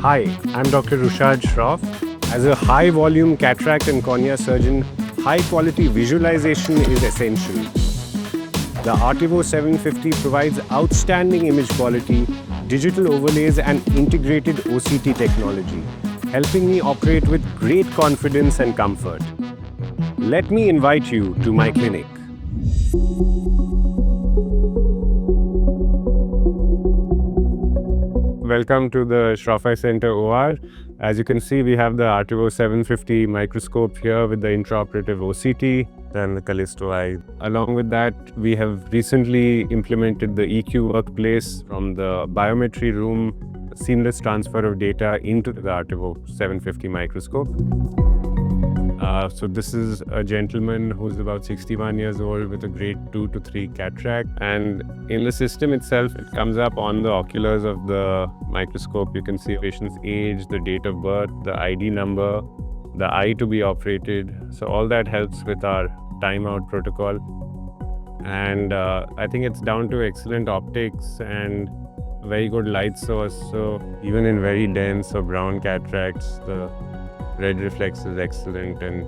Hi, I'm Dr. Rushad Shroff. As a high-volume cataract and cornea surgeon, high-quality visualization is essential. The ARTEVO 750 provides outstanding image quality, digital overlays and integrated OCT technology, helping me operate with great confidence and comfort. Let me invite you to my clinic. Welcome to the Shroff Eye Center OR. As you can see, we have the ARTEVO 750 microscope here with the intraoperative OCT and the Callisto eye. Along with that, we have recently implemented the EQ workplace from the biometry room, seamless transfer of data into the ARTEVO 750 microscope. So this is a gentleman who's about 61 years old with a grade 2 to 3 cataract, and in the system itself it comes up on the oculars of the microscope. You can see the patient's age, the date of birth, the ID number, the eye to be operated. So all that helps with our timeout protocol, and I think it's down to excellent optics and very good light source. So even in very dense or brown cataracts, the red reflex is excellent, and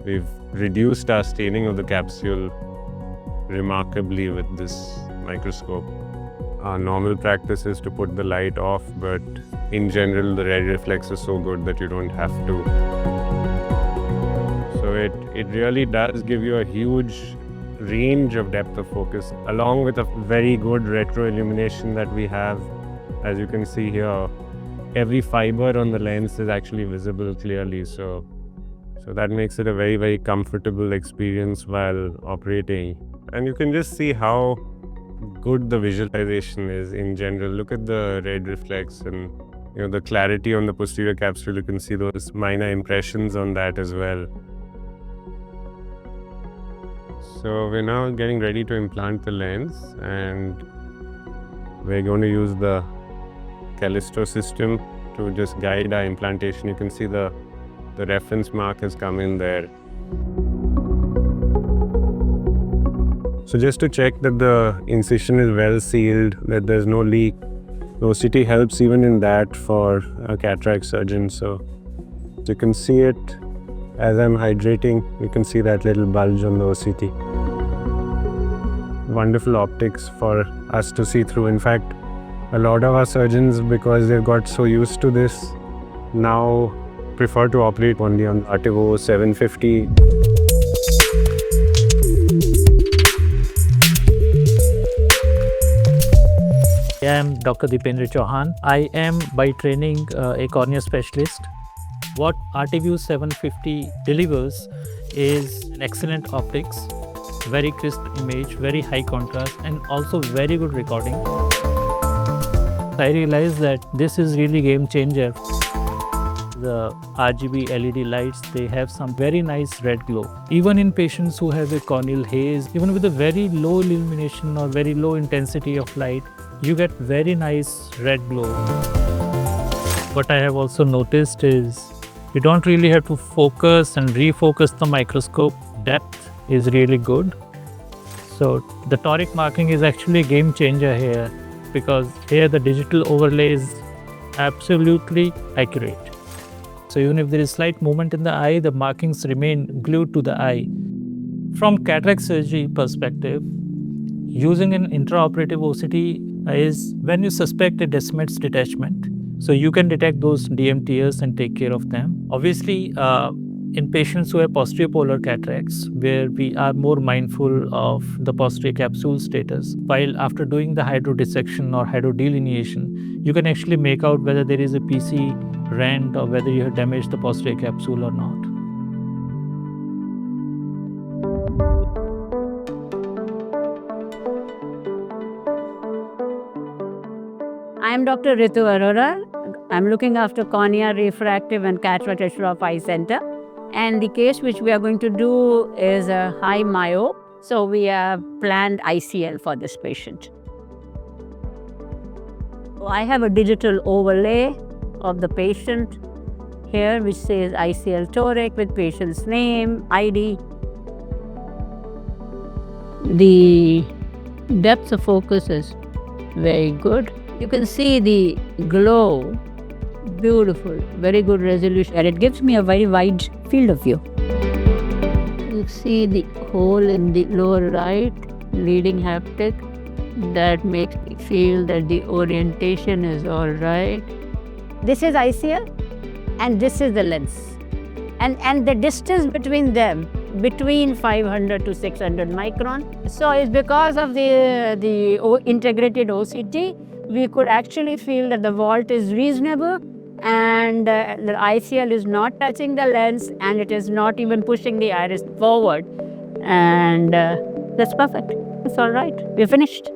we've reduced our staining of the capsule remarkably with this microscope. Our normal practice is to put the light off, but in general the red reflex is so good that you don't have to. So it really does give you a huge range of depth of focus, along with a very good retro illumination that we have. As you can see here, every fiber on the lens is actually visible clearly, so that makes it a very, very comfortable experience while operating. And you can just see how good the visualization is in general. Look at the red reflex and the clarity on the posterior capsule. You can see those minor impressions on that as well. So we're now getting ready to implant the lens, and we're going to use the Callisto system to just guide our implantation. You can see the reference mark has come in there. So just to check that the incision is well sealed, that there's no leak. The OCT helps even in that for a cataract surgeon. So you can see it as I'm hydrating. You can see that little bulge on the OCT. Wonderful optics for us to see through. In fact, a lot of our surgeons, because they've got so used to this, now prefer to operate only on ARTEVO 750. I am Dr. Deepender Chauhan. I am by training a cornea specialist. What ARTEVO 750 delivers is an excellent optics, very crisp image, very high contrast, and also very good recording. I realized that this is really game changer. The RGB LED lights, they have some very nice red glow. Even in patients who have a corneal haze, even with a very low illumination or very low intensity of light, you get very nice red glow. What I have also noticed is you don't really have to focus and refocus the microscope. Depth is really good. So the toric marking is actually a game changer here, because here the digital overlay is absolutely accurate. So even if there is slight movement in the eye, the markings remain glued to the eye. From cataract surgery perspective, using an intraoperative OCT is when you suspect a Descemet's detachment. So you can detect those DMTs and take care of them. Obviously, in patients who have posterior polar cataracts, where we are more mindful of the posterior capsule status, while after doing the hydrodissection or hydrodelineation, you can actually make out whether there is a PC rent or whether you have damaged the posterior capsule or not. I am Dr. Ritu Arora. I'm looking after cornea, refractive and cataract at Shroff Eye Center. And the case which we are going to do is a high myope. So we have planned ICL for this patient. So I have a digital overlay of the patient here, which says ICL toric with patient's name, ID. The depth of focus is very good. You can see the glow. Beautiful, very good resolution, and it gives me a very wide field of view. You see the hole in the lower right, leading haptic. That makes me feel that the orientation is all right. This is ICL and this is the lens. And the distance between them, between 500 to 600 micron. So it's because of the integrated OCT, we could actually feel that the vault is reasonable, and the ICL is not touching the lens, and it is not even pushing the iris forward. And that's perfect. It's all right. We're finished.